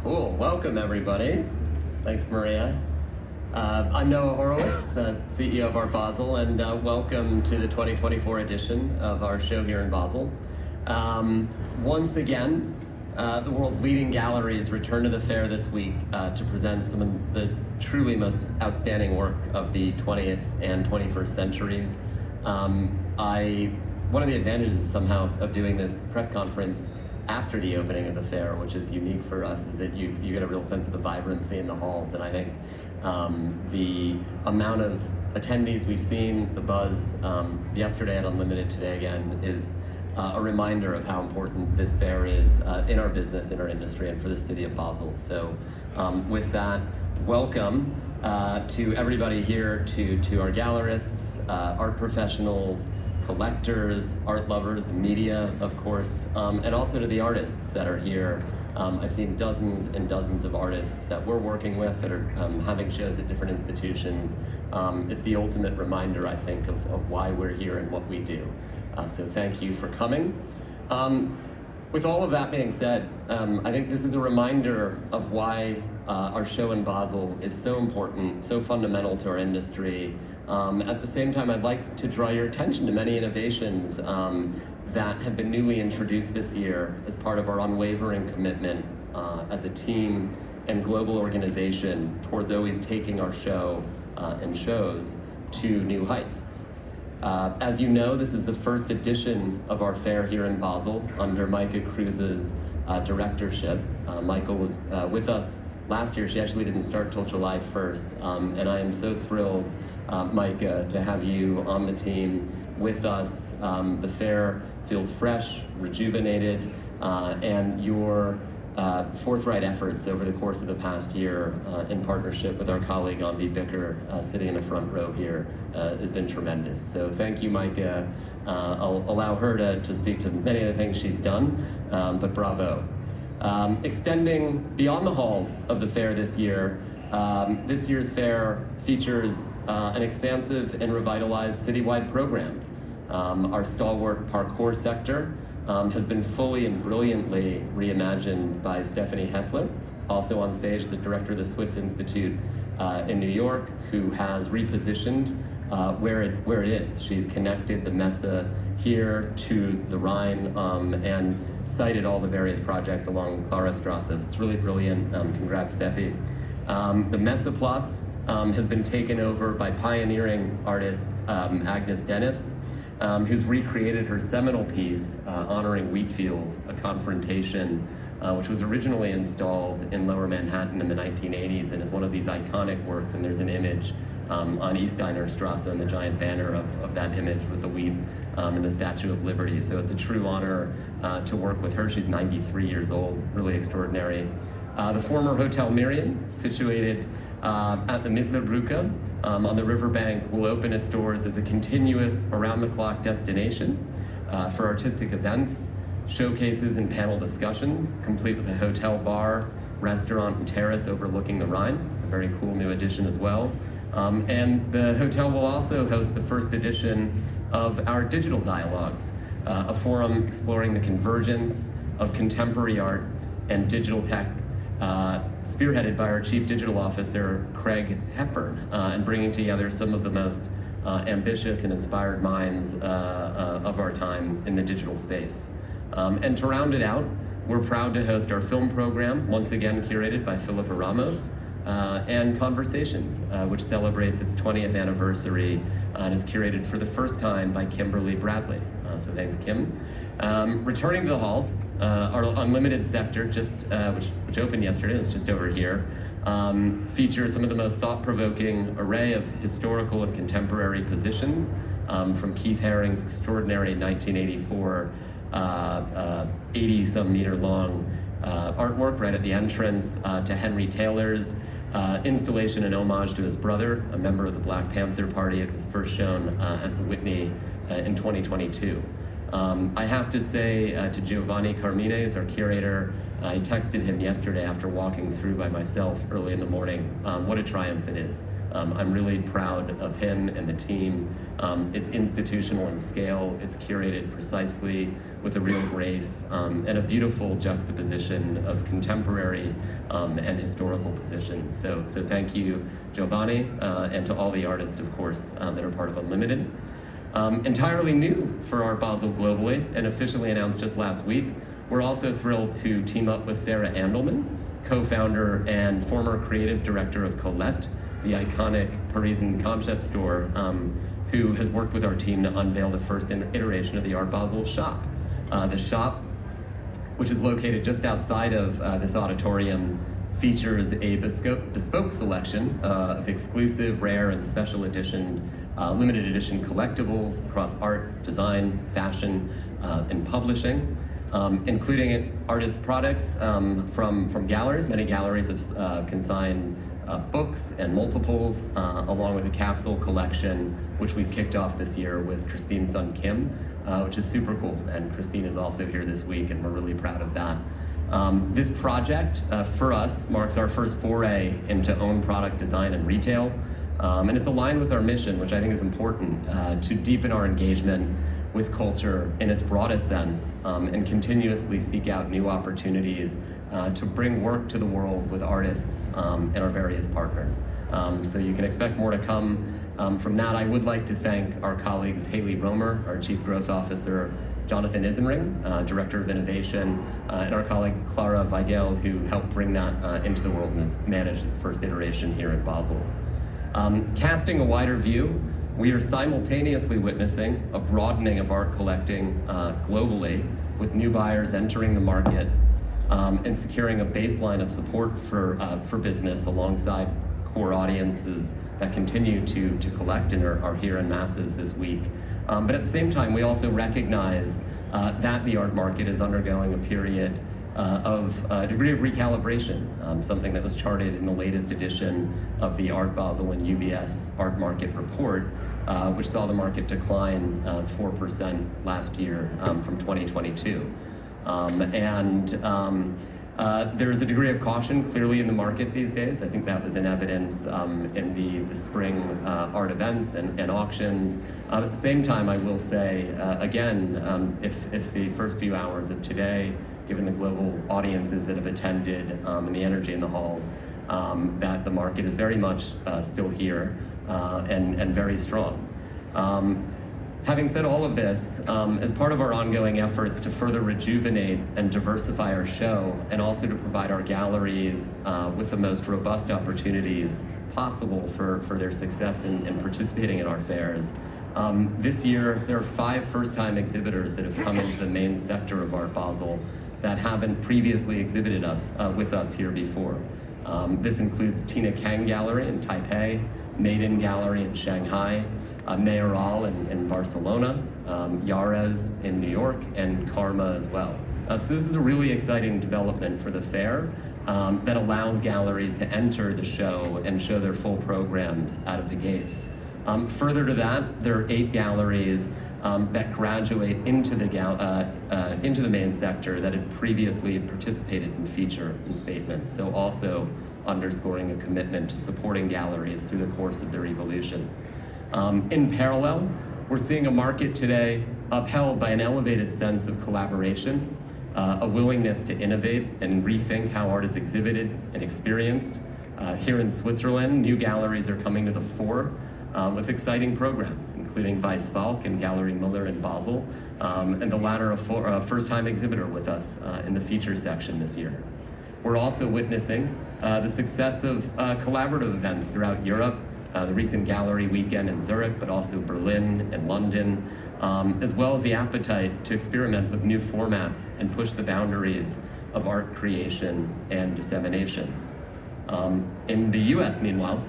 Cool, welcome everybody. Thanks, Maria. I'm Noah Horowitz, CEO of Art Basel, and welcome to the 2024 edition of our show here in Basel. Once again, the world's leading galleries return to the fair this week to present some of the truly most outstanding work of the 20th and 21st centuries. One of the advantages somehow of doing this press conference after the opening of the fair, which is unique for us, is that you get a real sense of the vibrancy in the halls. And I think the amount of attendees we've seen, the buzz yesterday at Unlimited, today again, is a reminder of how important this fair is in our business, in our industry, and for the city of Basel. So with that, welcome to everybody here, to our gallerists, art professionals, collectors, art lovers, the media, of course, and also to the artists that are here. I've seen dozens and dozens of artists that we're working with that are having shows at different institutions. It's the ultimate reminder, I think, of why we're here and what we do. So thank you for coming. With all of that being said, I think this is a reminder of why our show in Basel is so important, so fundamental to our industry. At the same time, I'd like to draw your attention to many innovations that have been newly introduced this year as part of our unwavering commitment as a team and global organization towards always taking our show and shows to new heights. As you know, this is the first edition of our fair here in Basel under Micah Cruz's directorship. Michael was with us last year. She actually didn't start till July 1st, and I am so thrilled, Micah, to have you on the team with us. The fair feels fresh, rejuvenated, and your forthright efforts over the course of the past year in partnership with our colleague Andy Bicker, sitting in the front row here, has been tremendous. So thank you, Micah. I'll allow her to speak to many of the things she's done, but bravo. Extending beyond the halls of the fair this year, this year's fair features an expansive and revitalized citywide program. Our stalwart parkour sector has been fully and brilliantly reimagined by Stephanie Hessler, also on stage, the director of the Swiss Institute in New York, who has repositioned where it is. She's connected the Messe here to the Rhine and cited all the various projects along Klarstrasse. It's really brilliant. Congrats, Steffi. The Messeplatz has been taken over by pioneering artist Agnes Dennis, who's recreated her seminal piece honoring Wheatfield, A Confrontation, which was originally installed in Lower Manhattan in the 1980s and is one of these iconic works. And there's an image on Eastiner Strasse and the giant banner of that image with the wheat and the Statue of Liberty. So it's a true honor to work with her. She's 93 years old, really extraordinary. The former Hotel Miriam, situated at the Mittlerbrücke on the riverbank, will open its doors as a continuous, around-the-clock destination for artistic events, showcases, and panel discussions, complete with a hotel bar, restaurant, and terrace overlooking the Rhine. It's a very cool new addition as well. And the hotel will also host the first edition of our Digital Dialogues, a forum exploring the convergence of contemporary art and digital tech, spearheaded by our Chief Digital Officer, Craig Hepburn, and bringing together some of the most ambitious and inspired minds of our time in the digital space. And to round it out, we're proud to host our film program, once again curated by Philippa Ramos, and Conversations, which celebrates its 20th anniversary and is curated for the first time by Kimberly Bradley. So thanks, Kim. Returning to the halls, our Unlimited sector, which opened yesterday, it's just over here, features some of the most thought-provoking array of historical and contemporary positions, from Keith Haring's extraordinary 1984 80-some meter long artwork right at the entrance, to Henry Taylor's installation in homage to his brother, a member of the Black Panther Party. It was first shown at the Whitney in 2022. I have to say to Giovanni Carmines, our curator, I texted him yesterday after walking through by myself early in the morning, what a triumph it is I'm really proud of him and the team. It's institutional in scale, it's curated precisely with a real grace, and a beautiful juxtaposition of contemporary and historical positions. So thank you, Giovanni, and to all the artists, of course, that are part of Unlimited. Entirely new for Art Basel globally and officially announced just last week, we're also thrilled to team up with Sarah Andelman, co-founder and former creative director of Colette, the iconic Parisian concept store, who has worked with our team to unveil the first iteration of the Art Basel shop. The shop, which is located just outside of this auditorium, features a bespoke selection of exclusive, rare, and special edition, limited edition collectibles across art, design, fashion, and publishing, including artist products from galleries. Many galleries have consigned books and multiples, along with a capsule collection, which we've kicked off this year with Christine Sun Kim, which is super cool. And Christine is also here this week, and we're really proud of that. This project, for us, marks our first foray into own product design and retail, and it's aligned with our mission, which I think is important, to deepen our engagement with culture in its broadest sense, and continuously seek out new opportunities to bring work to the world with artists and our various partners. So you can expect more to come from that. I would like to thank our colleagues Haley Romer, our Chief Growth Officer, Jonathan Isenring, Director of Innovation, and our colleague Clara Weigel, who helped bring that into the world and has managed its first iteration here at Basel. Casting a wider view, we are simultaneously witnessing a broadening of art collecting globally, with new buyers entering the market and securing a baseline of support for business alongside core audiences that continue to collect and are here in masses this week. But at the same time, we also recognize that the art market is undergoing a period of a degree of recalibration, something that was charted in the latest edition of the Art Basel and UBS Art Market Report, which saw the market decline 4% last year from 2022. There's a degree of caution clearly in the market these days. I think that was in evidence in the spring art events and auctions. At the same time, I will say, again, if the first few hours of today, given the global audiences that have attended and the energy in the halls, that the market is very much still here and very strong. Having said all of this, as part of our ongoing efforts to further rejuvenate and diversify our show, and also to provide our galleries with the most robust opportunities possible for their success in participating in our fairs, this year there are 5 first-time exhibitors that have come into the main sector of Art Basel that haven't previously exhibited with us here before. This includes Tina Kang Gallery in Taipei, Maiden Gallery in Shanghai, Mayoral in Barcelona, Yarez in New York, and Karma as well. So this is a really exciting development for the fair that allows galleries to enter the show and show their full programs out of the gates. Further to that, there are 8 galleries that graduate into the main sector that had previously participated in feature and statements, so also underscoring a commitment to supporting galleries through the course of their evolution. In parallel, we're seeing a market today upheld by an elevated sense of collaboration, a willingness to innovate and rethink how art is exhibited and experienced. Here in Switzerland, new galleries are coming to the fore with exciting programs, including Weiss Falk and Gallery Muller in Basel, and the latter a first-time exhibitor with us in the feature section this year. We're also witnessing the success of collaborative events throughout Europe, the recent gallery weekend in Zurich, but also Berlin and London, as well as the appetite to experiment with new formats and push the boundaries of art creation and dissemination. In the US, meanwhile,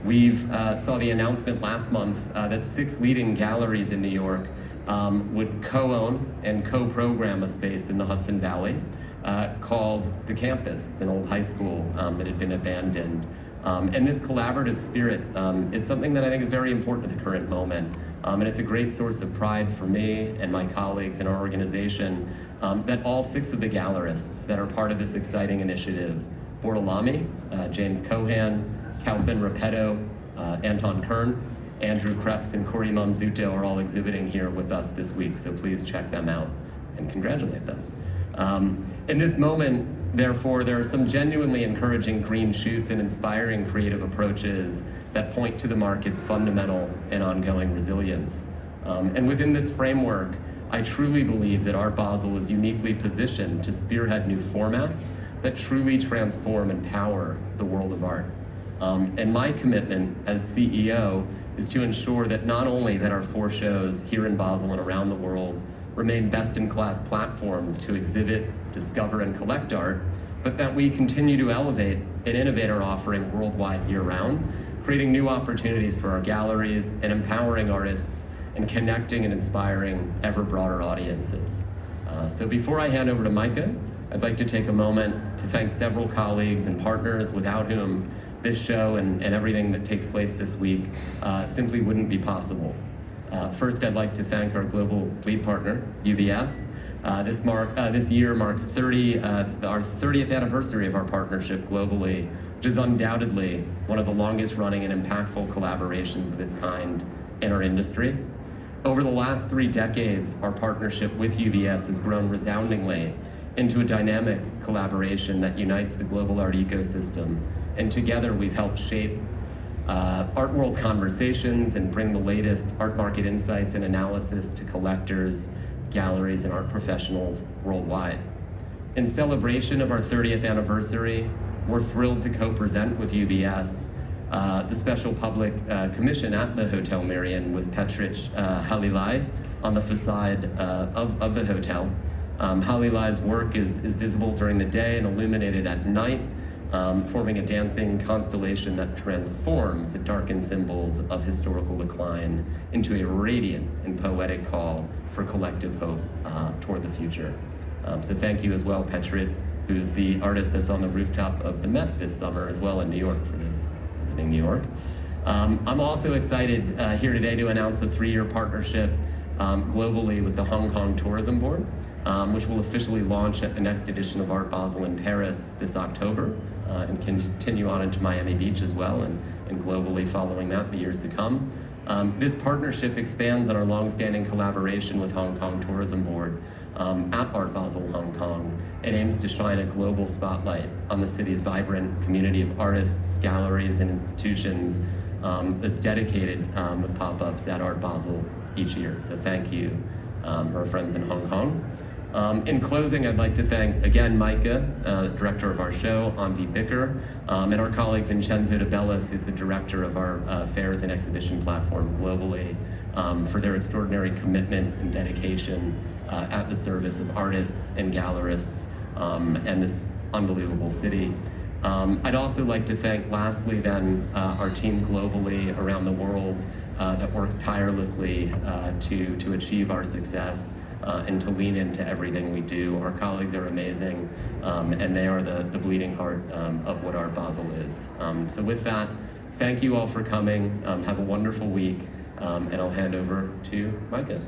we've saw the announcement last month that 6 leading galleries in New York would co-own and co-program a space in the Hudson Valley called The Campus. It's an old high school that had been abandoned. And this collaborative spirit is something that I think is very important at the current moment. And it's a great source of pride for me and my colleagues in our organization that all 6 of the gallerists that are part of this exciting initiative, Bortolami, James Cohan, Calvin Repetto, Anton Kern, Andrew Krebs, and Cory Monzuto are all exhibiting here with us this week, so please check them out and congratulate them. In this moment, therefore, there are some genuinely encouraging green shoots and inspiring creative approaches that point to the market's fundamental and ongoing resilience. And within this framework, I truly believe that Art Basel is uniquely positioned to spearhead new formats that truly transform and power the world of art. And my commitment as CEO is to ensure that not only that our 4 shows here in Basel and around the world remain best-in-class platforms to exhibit, discover, and collect art, but that we continue to elevate and innovate our offering worldwide year-round, creating new opportunities for our galleries and empowering artists and connecting and inspiring ever broader audiences. So before I hand over to Micah, I'd like to take a moment to thank several colleagues and partners without whom this show and everything that takes place this week simply wouldn't be possible. First, I'd like to thank our global lead partner, UBS. This year marks our 30th anniversary of our partnership globally, which is undoubtedly one of the longest running and impactful collaborations of its kind in our industry. Over the last 3 decades, our partnership with UBS has grown resoundingly into a dynamic collaboration that unites the global art ecosystem. And together we've helped shape art world conversations and bring the latest art market insights and analysis to collectors, galleries, and art professionals worldwide. In celebration of our 30th anniversary, we're thrilled to co-present with UBS the special public commission at the Hotel Merion with Petric Halilai on the facade of the hotel. Halilai's work is visible during the day and illuminated at night, forming a dancing constellation that transforms the darkened symbols of historical decline into a radiant and poetic call for collective hope toward the future. So thank you as well, Petric, who's the artist that's on the rooftop of the Met this summer as well in New York for those visiting New York. I'm also excited here today to announce a 3-year partnership globally with the Hong Kong Tourism Board, which will officially launch at the next edition of Art Basel in Paris this October and continue on into Miami Beach as well and globally following that the years to come. This partnership expands on our longstanding collaboration with Hong Kong Tourism Board at Art Basel Hong Kong and aims to shine a global spotlight on the city's vibrant community of artists, galleries, and institutions that's dedicated with pop-ups at Art Basel each year. So thank you, our friends in Hong Kong. In closing, I'd like to thank, again, Micah, director of our show, Andy Bicker, and our colleague Vincenzo De Bellis, who's the director of our fairs and exhibition platform globally, for their extraordinary commitment and dedication at the service of artists and gallerists and this unbelievable city. I'd also like to thank, lastly then, our team globally around the world that works tirelessly to achieve our success and to lean into everything we do. Our colleagues are amazing, and they are the bleeding heart of what Art Basel is. So with that, thank you all for coming. Have a wonderful week, and I'll hand over to Micah.